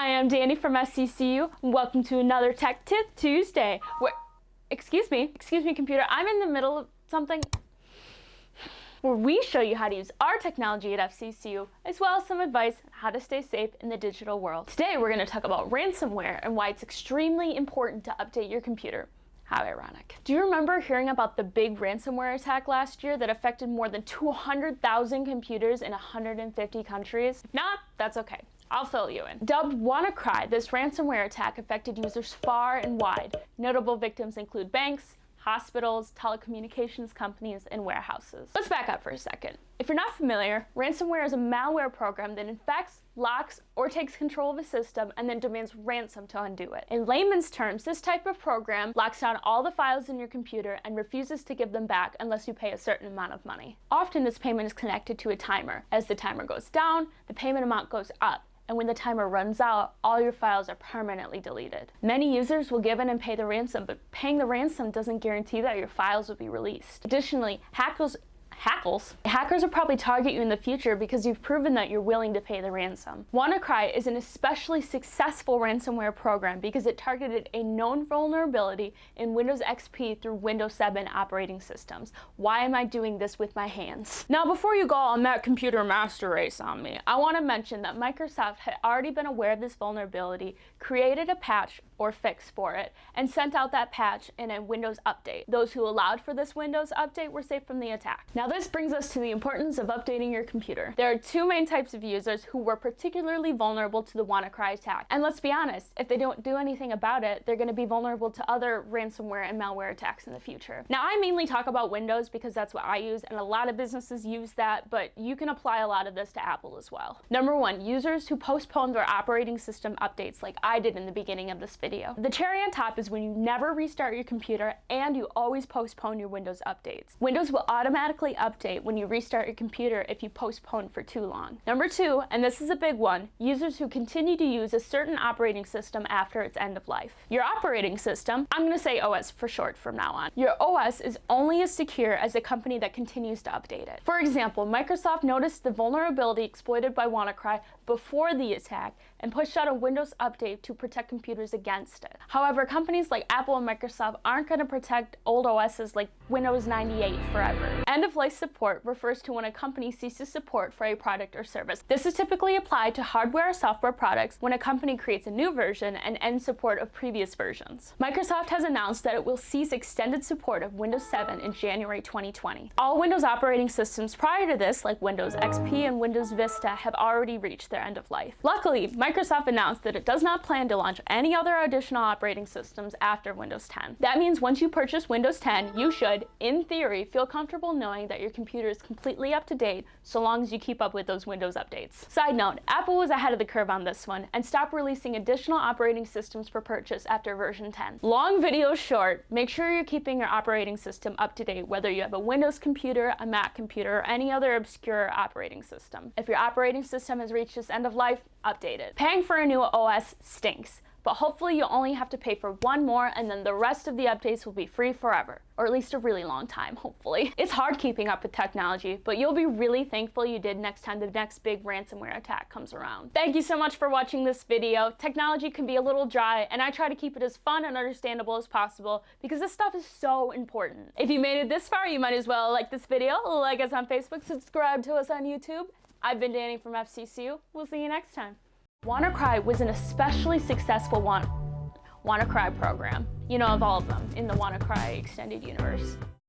Hi, I'm Danny from FCCU, and welcome to another Tech Tip Tuesday. Excuse me, computer, I'm in the middle of something where we show you how to use our technology at FCCU, as well as some advice on how to stay safe in the digital world. Today, we're going to talk about ransomware and why it's extremely important to update your computer. How ironic. Do you remember hearing about the big ransomware attack last year that affected more than 200,000 computers in 150 countries? If not, that's okay. I'll fill you in. Dubbed WannaCry, this ransomware attack affected users far and wide. Notable victims include banks, hospitals, telecommunications companies, and warehouses. Let's back up for a second. If you're not familiar, ransomware is a malware program that infects, locks, or takes control of a system and then demands ransom to undo it. In layman's terms, this type of program locks down all the files in your computer and refuses to give them back unless you pay a certain amount of money. Often this payment is connected to a timer. As the timer goes down, the payment amount goes up. And when the timer runs out, all your files are permanently deleted. Many users will give in and pay the ransom, but paying the ransom doesn't guarantee that your files will be released. Additionally, hackers will probably target you in the future because you've proven that you're willing to pay the ransom. WannaCry is an especially successful ransomware program because it targeted a known vulnerability in Windows XP through Windows 7 operating systems. Why am I doing this with my hands? Now, before you go on that computer master race on me, I want to mention that Microsoft had already been aware of this vulnerability, created a patch or fix for it, and sent out that patch in a Windows update. Those who allowed for this Windows update were safe from the attack. Now, this brings us to the importance of updating your computer. There are two main types of users who were particularly vulnerable to the WannaCry attack. And let's be honest, if they don't do anything about it, they're going to be vulnerable to other ransomware and malware attacks in the future. Now, I mainly talk about Windows because that's what I use, and a lot of businesses use that, but you can apply a lot of this to Apple as well. Number one, users who postpone their operating system updates like I did in the beginning of this video. The cherry on top is when you never restart your computer and you always postpone your Windows updates. Windows will automatically update when you restart your computer if you postpone for too long. Number two, and this is a big one, users who continue to use a certain operating system after its end of life. Your operating system, I'm going to say OS for short from now on. Your OS is only as secure as the company that continues to update it. For example, Microsoft noticed the vulnerability exploited by WannaCry before the attack and pushed out a Windows update to protect computers against it. However, companies like Apple and Microsoft aren't going to protect old OSs like Windows 98 forever. End-of-life support refers to when a company ceases support for a product or service. This is typically applied to hardware or software products when a company creates a new version and ends support of previous versions. Microsoft has announced that it will cease extended support of Windows 7 in January 2020. All Windows operating systems prior to this, like Windows XP and Windows Vista, have already reached their end of life. Luckily, Microsoft announced that it does not plan to launch any other additional operating systems after Windows 10. That means once you purchase Windows 10, you should, in theory, feel comfortable knowing that your computer is completely up to date so long as you keep up with those Windows updates. Side note, Apple was ahead of the curve on this one and stopped releasing additional operating systems for purchase after version 10. Long video short, make sure you're keeping your operating system up to date, whether you have a Windows computer, a Mac computer, or any other obscure operating system. If your operating system has reached its end of life, update it. Paying for a new OS stinks, but hopefully you'll only have to pay for one more and then the rest of the updates will be free forever. Or at least a really long time, hopefully. It's hard keeping up with technology, but you'll be really thankful you did next time the next big ransomware attack comes around. Thank you so much for watching this video. Technology can be a little dry, and I try to keep it as fun and understandable as possible because this stuff is so important. If you made it this far, you might as well like this video, like us on Facebook, subscribe to us on YouTube. I've been Danny from FCCU. We'll see you next time. WannaCry was an especially successful WannaCry program. You know of all of them in the WannaCry extended universe.